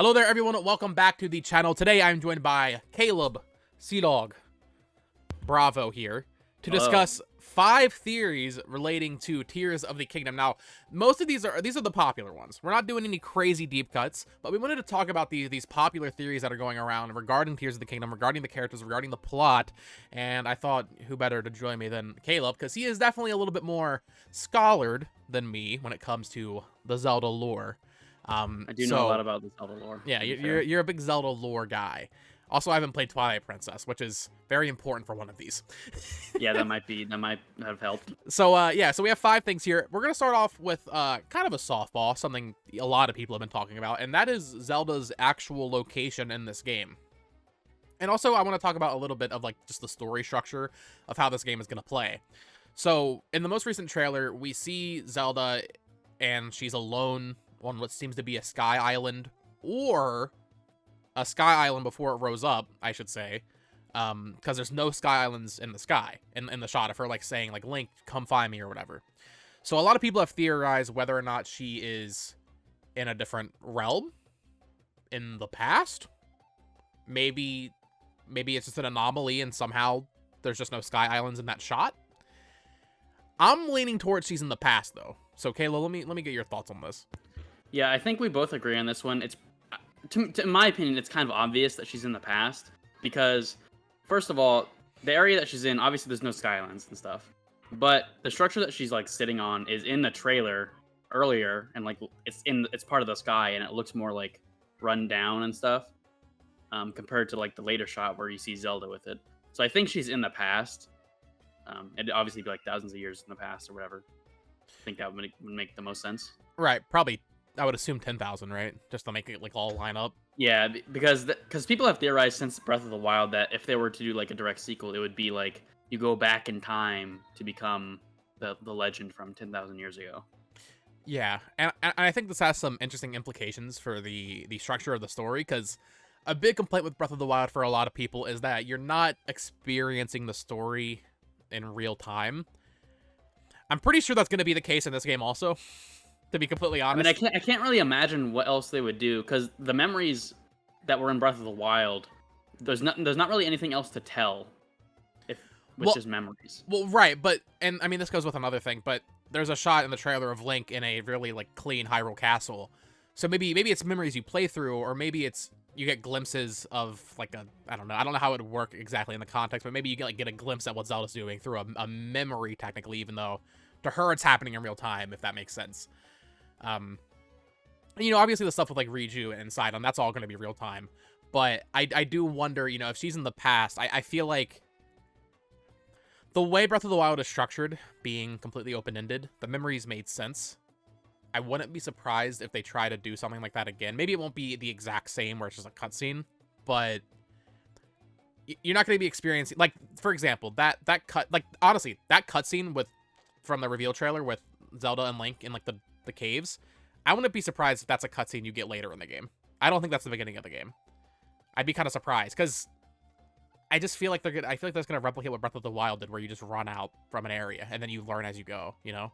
Hello there, everyone. Welcome back to the channel. Today, I'm joined by Caleb, Sea-Dog, Bravo here to discuss 5 theories relating to Tears of the Kingdom. Now, most of these are the popular ones. We're not doing any crazy deep cuts, but we wanted to talk about these popular theories that are going around regarding Tears of the Kingdom, regarding the characters, regarding the plot. And I thought, who better to join me than Caleb, because he is definitely a little bit more scholared than me when it comes to the Zelda lore. I do know a lot about the Zelda lore. Yeah, you're a big Zelda lore guy. Also, I haven't played Twilight Princess, which is very important for one of these. Yeah, that might have helped. So, yeah, so we have 5 things here. We're going to start off with kind of a softball, something a lot of people have been talking about, and that is Zelda's actual location in this game. And also, I want to talk about a little bit of, like, just the story structure of how this game is going to play. So, in the most recent trailer, we see Zelda, and she's alone on what seems to be a sky island, or a sky island before it rose up, I should say, because there's no sky islands in the sky, in the shot of her, like, saying, like, Link, come find me, or whatever. So a lot of people have theorized whether or not she is in a different realm in the past. Maybe it's just an anomaly, and somehow there's just no sky islands in that shot. I'm leaning towards she's in the past, though. So, Kayla, let me get your thoughts on this. Yeah, I think we both agree on this one. It's, in my opinion, it's kind of obvious that she's in the past because, first of all, the area that she's in, obviously there's no sky islands and stuff, but the structure that she's like sitting on is in the trailer earlier, and like it's part of the sky, and it looks more like run down and stuff, compared to like the later shot where you see Zelda with it. So I think she's in the past. It'd obviously be like thousands of years in the past or whatever. I think that would make the most sense. Right, probably. I would assume 10,000, right? Just to make it like all line up. Yeah, because people have theorized since Breath of the Wild that if they were to do like a direct sequel, it would be like you go back in time to become the legend from 10,000 years ago. Yeah, and I think this has some interesting implications for the structure of the story, because a big complaint with Breath of the Wild for a lot of people is that you're not experiencing the story in real time. I'm pretty sure that's going to be the case in this game also. To be completely honest, I mean, I can't really imagine what else they would do, because the memories that were in Breath of the Wild, there's not really anything else to tell, just memories. Well, right, but and I mean this goes with another thing, but there's a shot in the trailer of Link in a really like clean Hyrule Castle, so maybe it's memories you play through, or maybe it's you get glimpses of like I don't know how it would work exactly in the context, but maybe you get a glimpse at what Zelda's doing through a memory technically, even though to her it's happening in real time, if that makes sense. You know, obviously the stuff with like Riju and Sidon, that's all going to be real time, but I do wonder, you know, if she's in the past, I feel like the way Breath of the Wild is structured, being completely open-ended, the memories made sense. I wouldn't be surprised if they try to do something like that again. Maybe it won't be the exact same where it's just a cutscene, but you're not going to be experiencing, like, for example, that cut, like, honestly, that cutscene from the reveal trailer with Zelda and Link in like the caves, I wouldn't be surprised if that's a cutscene you get later in the game. I don't think that's the beginning of the game. I'd be kind of surprised, because I just feel like that's gonna replicate what Breath of the Wild did, where you just run out from an area and then you learn as you go, you know?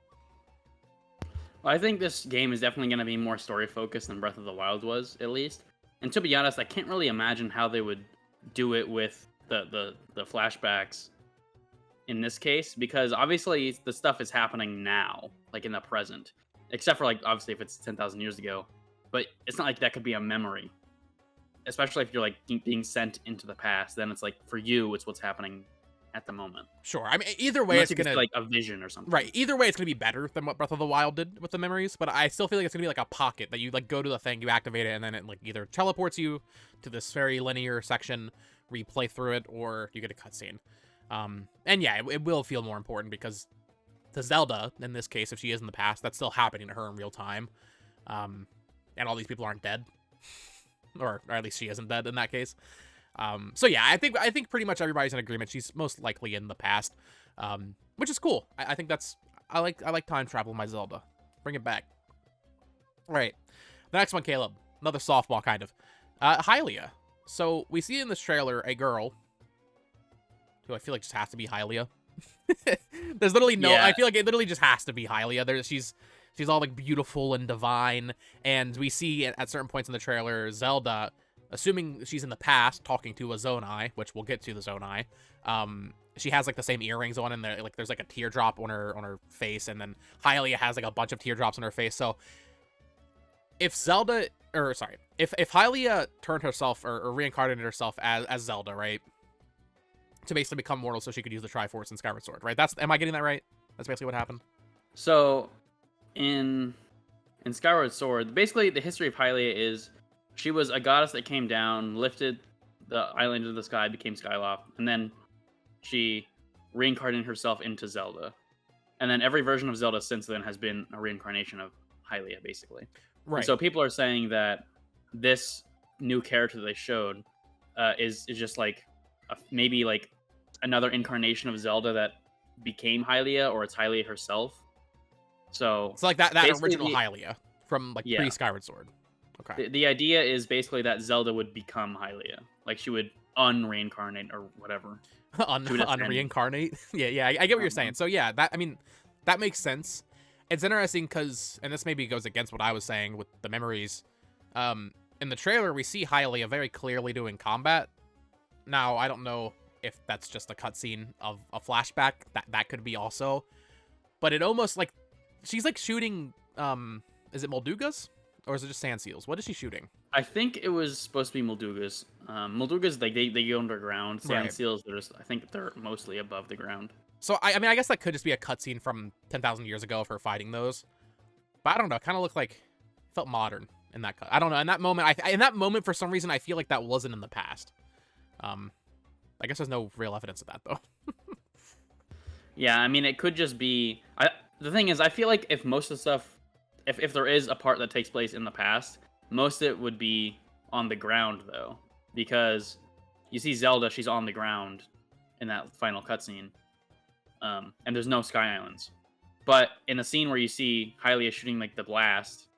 Well, I think this game is definitely going to be more story focused than Breath of the Wild was, at least. And to be honest, I can't really imagine how they would do it with the flashbacks in this case, because obviously the stuff is happening now, like in the present. Except for, like, obviously if it's 10,000 years ago. But it's not like that could be a memory. Especially if you're, like, being sent into the past. Then it's like, for you, it's what's happening at the moment. Sure. I mean, either way, unless it's going to... like, a vision or something. Right. Either way, it's going to be better than what Breath of the Wild did with the memories. But I still feel like it's going to be like a pocket that you, like, go to the thing, you activate it, and then it, like, either teleports you to this very linear section where you play through it, or you get a cutscene. And yeah, it will feel more important, because to Zelda, in this case, if she is in the past, that's still happening to her in real time. And all these people aren't dead. or at least she isn't dead in that case. So yeah, I think pretty much everybody's in agreement. She's most likely in the past. Which is cool. I think that's... I like time travel in my Zelda. Bring it back. Alright. The next one, Caleb. Another softball, kind of. Hylia. So, we see in this trailer a girl who I feel like just has to be Hylia. There's literally no... Yeah. I feel like it literally just has to be Hylia. She's She's all like beautiful and divine, and we see at certain points in the trailer Zelda, assuming she's in the past, talking to a Zonai, which we'll get to the Zonai. She has like the same earrings on, and there's like a teardrop on her face, and then Hylia has like a bunch of teardrops on her face. So if Hylia turned herself or reincarnated herself as Zelda, right, to basically become mortal so she could use the Triforce in Skyward Sword, right? Am I getting that right? That's basically what happened. So in Skyward Sword, basically the history of Hylia is she was a goddess that came down, lifted the island into the sky, became Skyloft, and then she reincarnated herself into Zelda. And then every version of Zelda since then has been a reincarnation of Hylia, basically. Right. And so people are saying that this new character that they showed is just like maybe like another incarnation of Zelda that became Hylia, or it's Hylia herself. So it's like that original Hylia from like pre Skyward Sword. Okay. The idea is basically that Zelda would become Hylia, like she would unreincarnate or whatever. Unreincarnate. yeah. I get what you're saying. So yeah, that makes sense. It's interesting because, and this maybe goes against what I was saying with the memories. In the trailer, we see Hylia very clearly doing combat. Now, I don't know if that's just a cutscene of a flashback. That could be also. But it almost like she's like shooting. Is it Moldugas or is it just sand seals? What is she shooting? I think it was supposed to be Moldugas. Moldugas, like they go underground. Sand seals, I think they're mostly above the ground. So I mean, I guess that could just be a cutscene from 10,000 years ago of her fighting those. But I don't know. It kind of looked like, felt modern in that cut. I don't know. In that moment, for some reason, I feel like that wasn't in the past. I guess there's no real evidence of that though. Yeah, I mean, it could just be. The thing is, I feel like if most of the stuff, if there is a part that takes place in the past, most of it would be on the ground though, because you see Zelda, she's on the ground in that final cutscene, and there's no Sky Islands. But in the scene where you see Hylia shooting like the blast,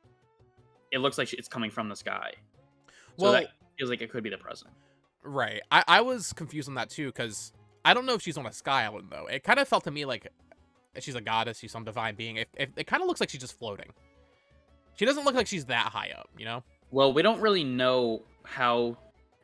it looks like it's coming from the sky. So that feels like it could be the present. Right. I was confused on that too, because I don't know if she's on a sky island though. It kind of felt to me like she's a goddess, she's some divine being. It kind of looks like she's just floating. She doesn't look like she's that high up, you know? Well, we don't really know how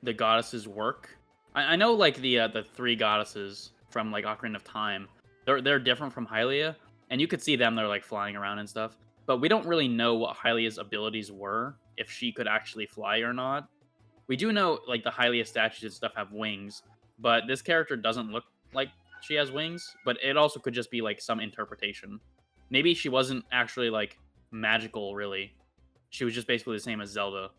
the goddesses work. I know like the three goddesses from like Ocarina of Time, they're different from Hylia, and you could see them, they're like flying around and stuff. But we don't really know what Hylia's abilities were, if she could actually fly or not. We do know like the Hylia statues and stuff have wings, but this character doesn't look like she has wings. But it also could just be like some interpretation. Maybe she wasn't actually like magical, really. She was just basically the same as Zelda,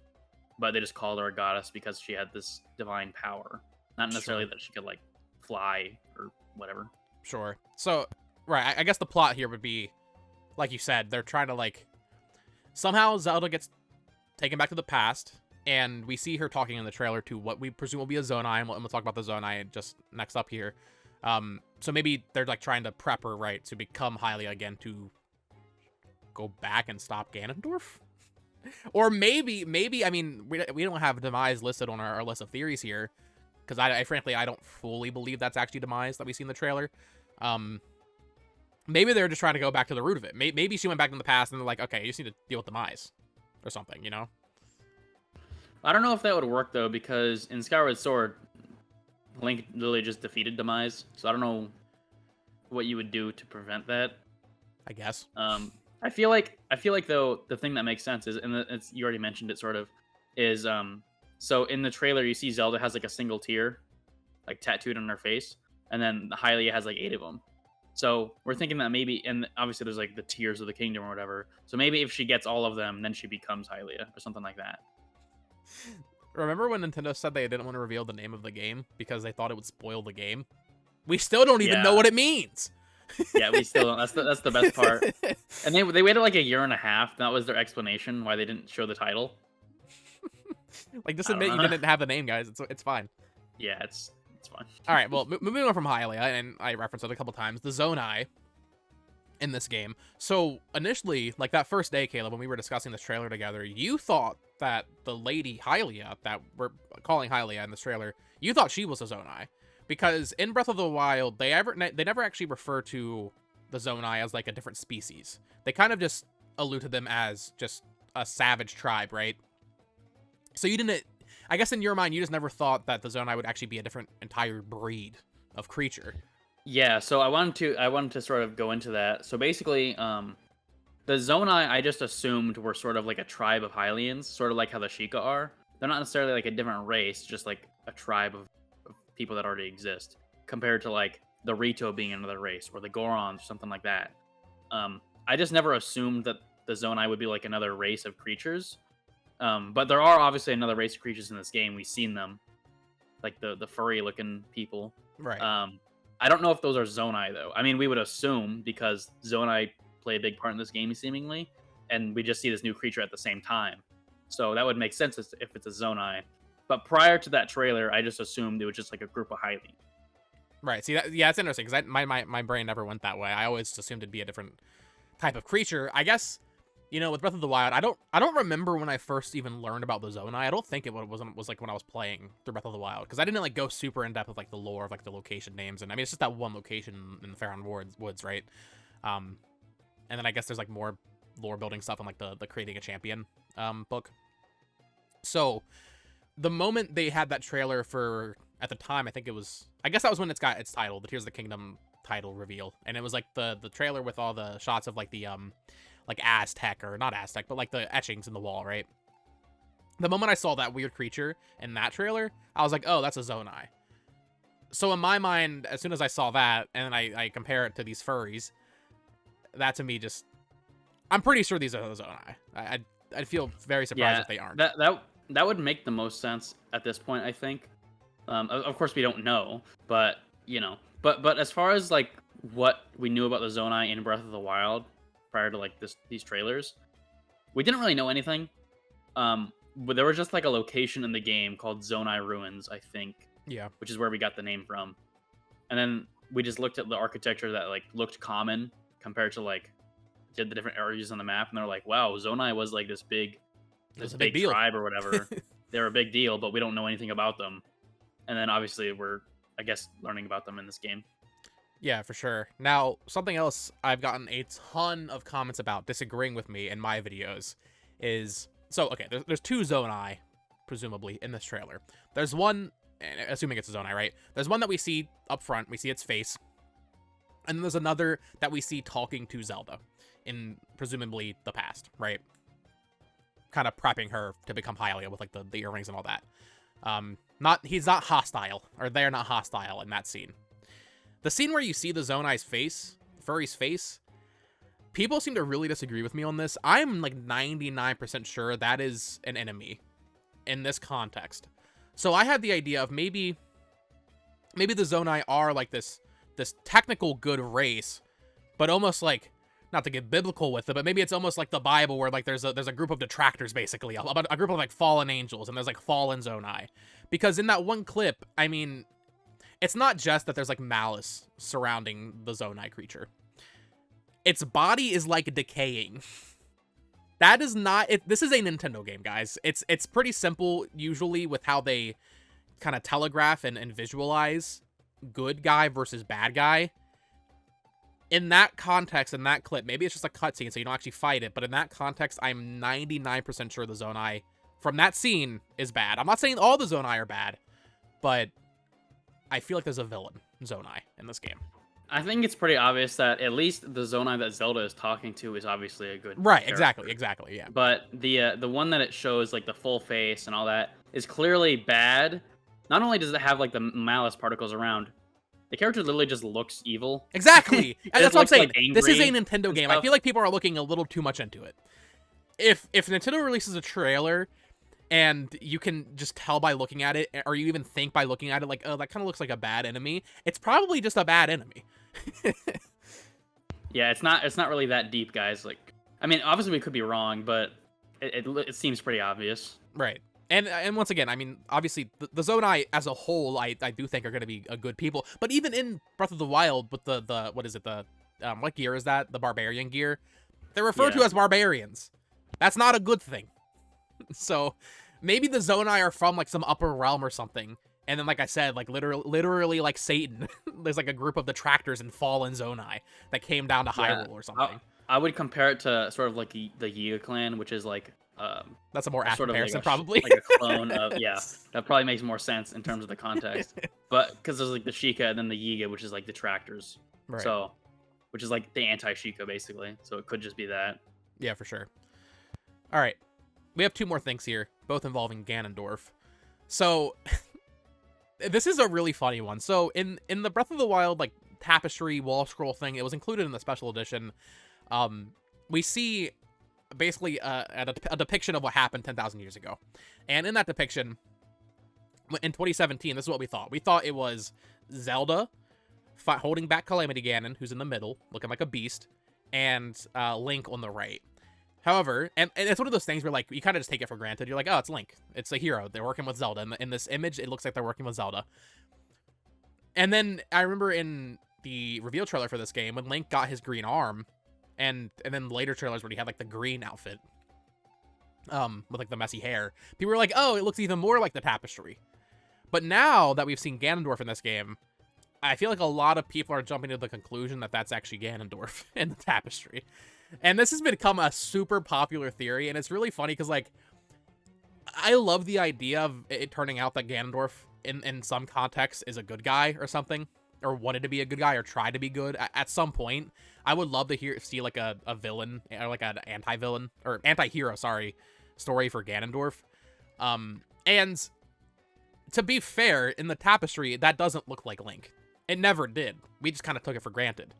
but they just called her a goddess because she had this divine power, not necessarily that she could like fly or whatever. Sure. So, right, I guess the plot here would be, like you said, they're trying to like, somehow Zelda gets taken back to the past, and we see her talking in the trailer to what we presume will be a Zonai, and we'll talk about the Zonai just next up here. So maybe they're like trying to prep her, right, to become Hylia again, to go back and stop Ganondorf? Or maybe, I mean, we don't have Demise listed on our list of theories here, because I frankly, I don't fully believe that's actually Demise that we see in the trailer. Maybe they're just trying to go back to the root of it. Maybe she went back in the past and they're like, okay, you just need to deal with Demise or something, you know? I don't know if that would work though, because in Skyward Sword, Link literally just defeated Demise, so I don't know what you would do to prevent that. I guess. I feel like though the thing that makes sense is, and it's, you already mentioned it sort of, is so in the trailer you see Zelda has like a single tear, like tattooed on her face, and then Hylia has like 8 of them. So we're thinking that maybe, and obviously there's like the tears of the kingdom or whatever. So maybe if she gets all of them, then she becomes Hylia or something like that. Remember when Nintendo said they didn't want to reveal the name of the game because they thought it would spoil the game? We still don't even know what it means. Yeah, we still don't. That's the best part. And they waited like a year and a half. That was their explanation why they didn't show the title. Like, just admit you didn't have the name, guys. It's fine. Yeah, it's fine. All right, well, moving on from Hylia, and I referenced it a couple times, the Zonai in this game. So initially, like that first day, Caleb, when we were discussing this trailer together, you thought that the lady Hylia that we're calling Hylia in this trailer, you thought she was a Zonai. Because in Breath of the Wild, they never actually refer to the Zonai as like a different species. They kind of just allude to them as just a savage tribe, right? So you didn't, I guess in your mind, you just never thought that the Zonai would actually be a different entire breed of creature. Yeah, so I wanted to sort of go into that. So basically, the Zonai I just assumed were sort of like a tribe of Hylians, sort of like how the Sheikah are. They're not necessarily like a different race, just like a tribe of people that already exist, compared to like the Rito being another race, or the Gorons, or something like that. I just never assumed that the Zonai would be like another race of creatures. But there are obviously another race of creatures in this game. We've seen them, like the furry looking people. Right. I don't know if those are Zonai though. I mean, we would assume because Zonai play a big part in this game seemingly, and we just see this new creature at the same time. So that would make sense if it's a Zonai. But prior to that trailer, I just assumed it was just like a group of Hylians. Right. See, yeah, it's interesting because my brain never went that way. I always assumed it'd be a different type of creature. I guess, with Breath of the Wild, I don't remember when I first even learned about the Zonai. I don't think it was like when I was playing through Breath of the Wild, because I didn't like go super in depth with like the lore of like the location names, and I mean it's just that one location in the Faron Woods, right? And then I guess there's like more lore building stuff in like the Creating a Champion book. So the moment they had that trailer for, at the time, I guess that was when it's got its title, the Tears of the Kingdom title reveal, and it was like the trailer with all the shots of like the like Aztec, or not Aztec, but like the etchings in the wall, right? The moment I saw that weird creature in that trailer, I was like, oh, that's a Zonai. So in my mind, as soon as I saw that, and I compare it to these furries, that to me just, I'm pretty sure these are the Zonai. I'd feel very surprised if they aren't. That would make the most sense at this point, I think. Of course, we don't know, but but as far as like what we knew about the Zonai in Breath of the Wild prior to like these trailers, we didn't really know anything. But there was just like a location in the game called Zonai Ruins, I think. Yeah. Which is where we got the name from. And then we just looked at the architecture that like looked common compared to like the different areas on the map, and they're like, wow, Zonai was like this big deal. tribe or whatever. They're a big deal, but we don't know anything about them. And then obviously we're, I guess, learning about them in this game. Yeah, for sure. Now, something else I've gotten a ton of comments about disagreeing with me in my videos is, so, okay, there's two Zonai, presumably, in this trailer. There's one, assuming it's a Zonai, right? There's one that we see up front, we see its face, and then there's another that we see talking to Zelda in, presumably, the past, right? Kind of prepping her to become Hylia with, like, the earrings and all that. He's not hostile, or they're not hostile in that scene. The scene where you see the Zonai's face, furry's face, people seem to really disagree with me on this. I'm like 99% sure that is an enemy in this context. So I had the idea of maybe the Zonai are like this technical good race, but almost like, not to get biblical with it, but maybe it's almost like the Bible where like there's a group of detractors, basically, a group of like fallen angels, and there's like fallen Zonai. Because in that one clip, I mean, it's not just that there's like malice surrounding the Zonai creature. Its body is like decaying. That is not it. This is a Nintendo game, guys. It's pretty simple usually with how they kind of telegraph and visualize good guy versus bad guy. In that context, in that clip, maybe it's just a cutscene so you don't actually fight it, but in that context, I'm 99% sure the Zonai from that scene is bad. I'm not saying all the Zonai are bad, but I feel like there's a villain Zonai in this game. I think it's pretty obvious that at least the Zonai that Zelda is talking to is obviously a good right, character. exactly, yeah. But the one that it shows, like the full face and all that, is clearly bad. Not only does it have like the malice particles around, the character literally just looks evil. Exactly. That's what I'm saying. Like, this is a Nintendo game. Stuff. I feel like people are looking a little too much into it. If Nintendo releases a trailer and you can just tell by looking at it, or you even think by looking at it, like, oh, that kind of looks like a bad enemy, it's probably just a bad enemy. Yeah, it's not really that deep, guys. Like, I mean, obviously we could be wrong, but it seems pretty obvious. Right. And once again, I mean, obviously, the Zonai as a whole, I do think are going to be a good people. But even in Breath of the Wild, with the what is it, what gear is that? The Barbarian gear? They're referred to as barbarians. That's not a good thing. So maybe the Zonai are from like some upper realm or something. And then, like I said, like literally like Satan, there's like a group of detractors and fallen Zonai that came down to Hyrule or something. I would compare it to sort of like the Yiga clan, which is like That's a more apt sort of like comparison, probably. like a clone of that probably makes more sense in terms of the context. But because there's like the Sheikah and then the Yiga, which is like detractors. Right. So, which is like the anti-Sheikah basically. So it could just be that. Yeah, for sure. All right, we have two more things here, both involving Ganondorf. So this is a really funny one. So in the Breath of the Wild like tapestry wall scroll thing, it was included in the special edition. We see basically a depiction of what happened 10,000 years ago. And in that depiction, in 2017, this is what we thought. We thought it was Zelda holding back Calamity Ganon, who's in the middle, looking like a beast, and Link on the right. However, and it's one of those things where, like, you kind of just take it for granted. You're like, oh, it's Link. It's a hero. They're working with Zelda. In this image, it looks like they're working with Zelda. And then I remember in the reveal trailer for this game, when Link got his green arm, and then later trailers where he had, like, the green outfit, with, like, the messy hair, people were like, oh, it looks even more like the tapestry. But now that we've seen Ganondorf in this game, I feel like a lot of people are jumping to the conclusion that that's actually Ganondorf in the tapestry. And this has become a super popular theory, and it's really funny because, like, I love the idea of it turning out that Ganondorf, in some context, is a good guy or something, or wanted to be a good guy or tried to be good at some point. I would love to see, like, a villain, or, like, an anti-villain, or anti-hero, sorry, story for Ganondorf. And to be fair, in the tapestry, that doesn't look like Link. It never did. We just kind of took it for granted.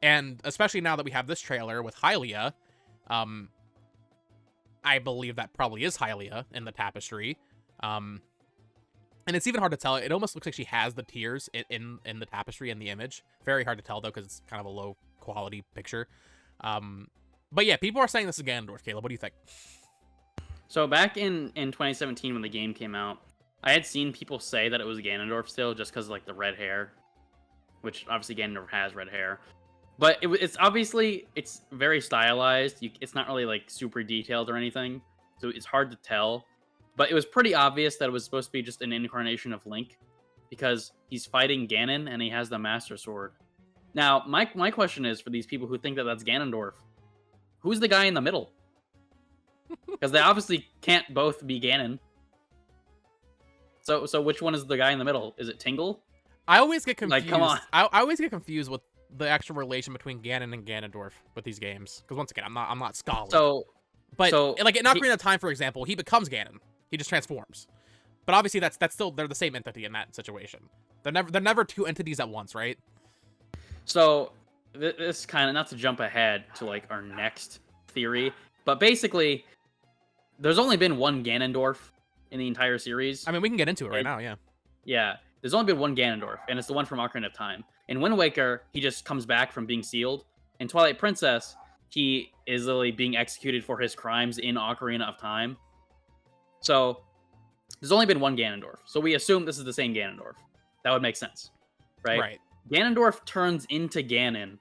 And especially now that we have this trailer with Hylia, I believe that probably is Hylia in the tapestry. And it's even hard to tell. It almost looks like she has the tears in the tapestry in the image. Very hard to tell, though, because it's kind of a low quality picture. But yeah, people are saying this is Ganondorf. Caleb, what do you think? So back in 2017 when the game came out, I had seen people say that it was Ganondorf still, just because of, like, the red hair, which obviously Ganondorf has red hair. But it's obviously, it's very stylized. It's not really, like, super detailed or anything, so it's hard to tell. But it was pretty obvious that it was supposed to be just an incarnation of Link, because he's fighting Ganon and he has the Master Sword. Now, my question is, for these people who think that that's Ganondorf, who's the guy in the middle? Because they obviously can't both be Ganon. So which one is the guy in the middle? Is it Tingle? I always get confused. Like, come on. I always get confused with the actual relation between Ganon and Ganondorf with these games, because once again, I'm not scholarly. But like in Ocarina of Time, for example, he becomes Ganon. He just transforms. But obviously, that's still, they're the same entity in that situation. They're never two entities at once, right? So this kind of, not to jump ahead to, like, our next theory, but basically, there's only been one Ganondorf in the entire series. I mean, we can get into it right now, yeah. Yeah, there's only been one Ganondorf, and it's the one from Ocarina of Time. In Wind Waker, he just comes back from being sealed. In Twilight Princess, he is literally being executed for his crimes in Ocarina of Time. So, there's only been one Ganondorf. So we assume this is the same Ganondorf. That would make sense, right? Right. Ganondorf turns into Ganon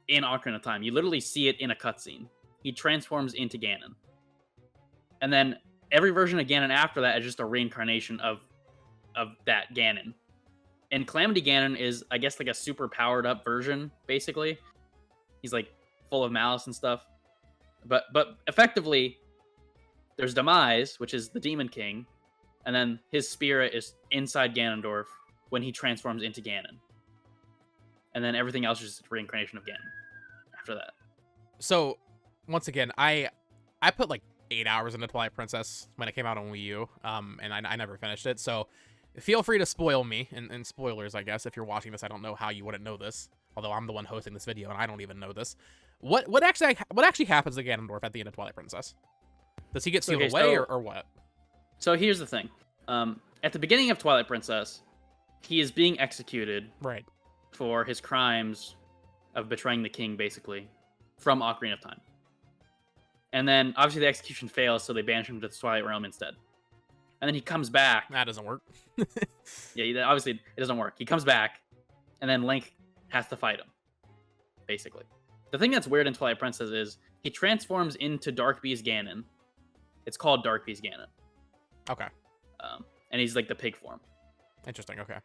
in Ocarina of Time. You literally see it in a cutscene. He transforms into Ganon. And then every version of Ganon after that is just a reincarnation of that Ganon. And Calamity Ganon is, I guess, like a super powered up version, basically. He's, like, full of malice and stuff. But effectively, there's Demise, which is the Demon King, and then his spirit is inside Ganondorf when he transforms into Ganon. And then everything else is just a reincarnation of Ganon after that. So, once again, I put like 8 hours into Twilight Princess when it came out on Wii U, and I never finished it, so feel free to spoil me, and spoilers, I guess. If you're watching this, I don't know how you wouldn't know this, although I'm the one hosting this video, and I don't even know this. What actually happens to Ganondorf at the end of Twilight Princess? Does he get sealed away, or what? So here's the thing. At the beginning of Twilight Princess, he is being executed right for his crimes of betraying the king, basically, from Ocarina of Time. And then, obviously, the execution fails, so they banish him to the Twilight Realm instead. And then he comes back. That doesn't work. Yeah, obviously, it doesn't work. He comes back, and then Link has to fight him, basically. The thing that's weird in Twilight Princess is he transforms into Dark Beast Ganon. It's called Dark Beast Ganon. Okay. And he's like the pig form. Interesting, okay.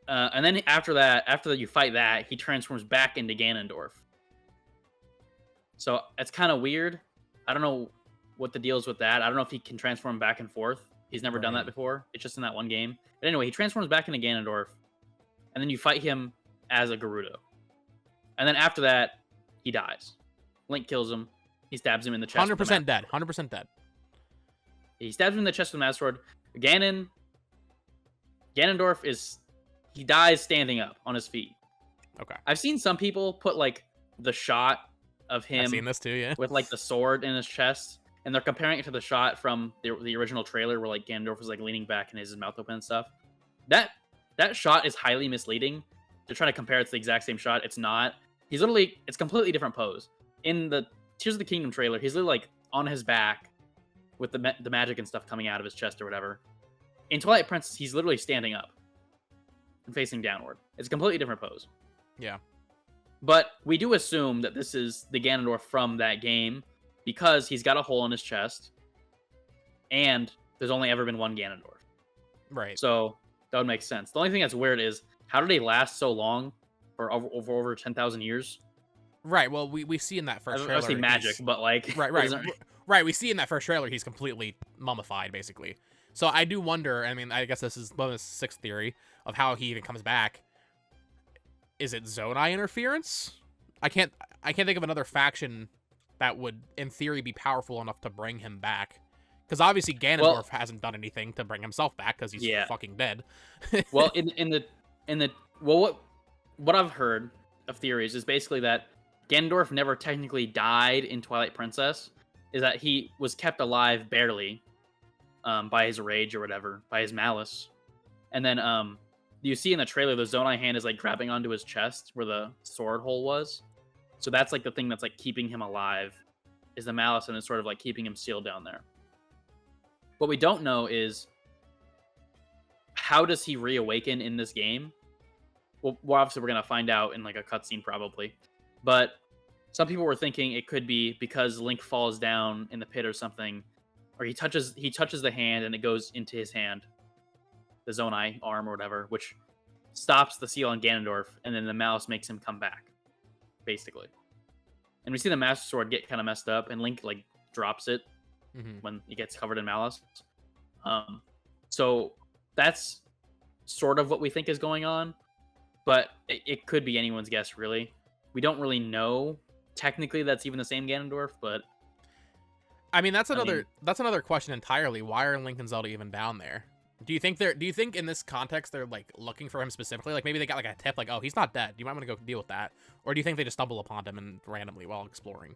And then after that you fight that, he transforms back into Ganondorf. So it's kind of weird. I don't know what the deal is with that. I don't know if he can transform back and forth. He's never done Right. that before. It's just in that one game. But anyway, he transforms back into Ganondorf, and then you fight him as a Gerudo. And then after that, he dies. Link kills him. He stabs him in the chest. 100% dead. 100% dead. He stabs him in the chest with the Master Sword. Ganondorf he dies standing up on his feet. Okay. I've seen some people put like the shot of I've him seen this too, yeah. with like the sword in his chest, and they're comparing it to the shot from the original trailer where like Ganondorf was like leaning back and his mouth open and stuff. That shot is highly misleading. They're trying to compare it to the exact same shot. It's not. It's completely different pose. In the Tears of the Kingdom trailer, he's literally like on his back with the magic and stuff coming out of his chest or whatever. In Twilight Princess, he's literally standing up and facing downward. It's a completely different pose. Yeah. But we do assume that this is the Ganondorf from that game because he's got a hole in his chest, and there's only ever been one Ganondorf. Right. So that would make sense. The only thing that's weird is how do they last so long for over 10,000 years? Right. Well, we see in that first trailer. I say magic, but like Right. We see in that first trailer he's completely mummified, basically. So I do wonder. I mean, I guess this is bonus sixth theory of how he even comes back. Is it Zona interference? I can't think of another faction that would, in theory, be powerful enough to bring him back. Because obviously Ganondorf hasn't done anything to bring himself back because he's fucking dead. Well, what I've heard of theories is basically that Ganondorf never technically died in Twilight Princess. Is that he was kept alive barely by his rage or whatever, by his malice, and then you see in the trailer the Zonai hand is like grabbing onto his chest where the sword hole was. So that's like the thing that's like keeping him alive, is the malice, and it's sort of like keeping him sealed down there. What we don't know is how does he reawaken in this game? Well, obviously we're gonna find out in like a cutscene probably, but some people were thinking it could be because Link falls down in the pit or something, or he touches the hand and it goes into his hand, the Zonai arm or whatever, which stops the seal on Ganondorf, and then the malice makes him come back, basically. And we see the Master Sword get kind of messed up, and Link like drops it when it gets covered in malice. So that's sort of what we think is going on, but it could be anyone's guess, really. We don't really know. Technically, that's even the same Ganondorf, but I mean, that's another question entirely. Why are Link and Zelda even down there? Do you think in this context they're like looking for him specifically? Like maybe they got like a tip, like, oh, he's not dead. You might want to go deal with that. Or do you think they just stumble upon him and randomly while exploring?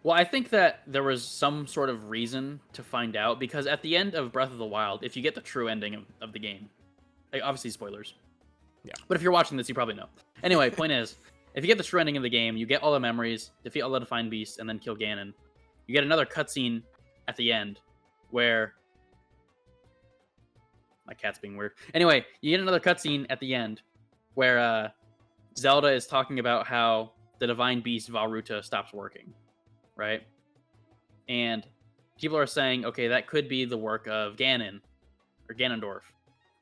Well, I think that there was some sort of reason to find out, because at the end of Breath of the Wild, if you get the true ending of the game, like, obviously spoilers. Yeah. But if you're watching this, you probably know. Anyway, point is, if you get the true ending of the game, you get all the memories, defeat all the Defined Beasts, and then kill Ganon. You get another cutscene at the end where... My cat's being weird. Anyway, you get another cutscene at the end where Zelda is talking about how the Divine Beast Valruta stops working, right? And people are saying, okay, that could be the work of Ganon or Ganondorf.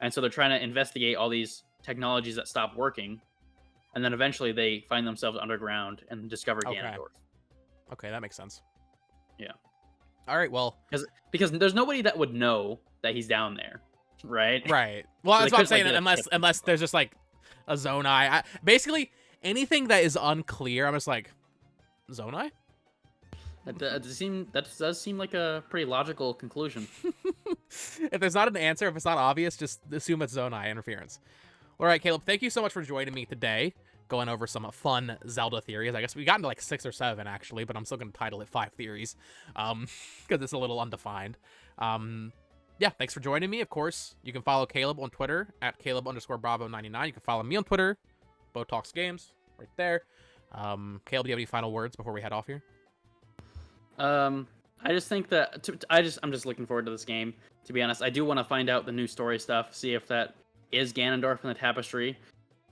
And so they're trying to investigate all these technologies that stop working. And then eventually they find themselves underground and discover Ganondorf. Okay, that makes sense. Yeah. All right, well... Because there's nobody that would know that he's down there, right? Right. Well, So that's they what I'm couldn't, saying, like, unless there's just, like, a Zonai. Basically, anything that is unclear, I'm just like, Zonai? That does seem like a pretty logical conclusion. If there's not an answer, if it's not obvious, just assume it's Zonai interference. All right, Caleb, thank you so much for joining me today, going over some fun Zelda theories. I guess we got into like 6 or 7, actually, but I'm still going to title it 5 theories, because it's a little undefined. Yeah, thanks for joining me. Of course, you can follow Caleb on Twitter at Caleb_Bravo99. You can follow me on Twitter, Botox Games, right there. Caleb, do you have any final words before we head off here? I just think that I'm just looking forward to this game. To be honest, I do want to find out the new story stuff, see if that is Ganondorf in the tapestry.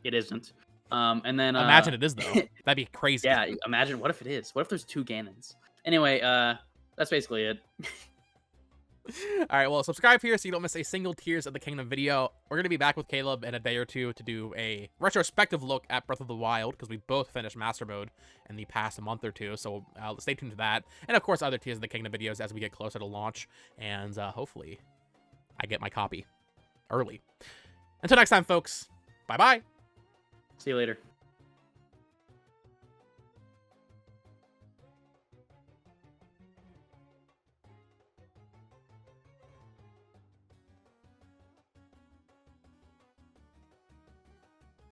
It isn't. And then Imagine it is though. That'd be crazy. Yeah, imagine what if it is? What if there's 2 Ganons? Anyway, that's basically it. All right, well, subscribe here so you don't miss a single Tears of the Kingdom video. We're going to be back with Caleb in a day or two to do a retrospective look at Breath of the Wild, because we both finished Master Mode in the past month or two, so stay tuned to that. And, of course, other Tears of the Kingdom videos as we get closer to launch, and hopefully I get my copy early. Until next time, folks, bye-bye. See you later.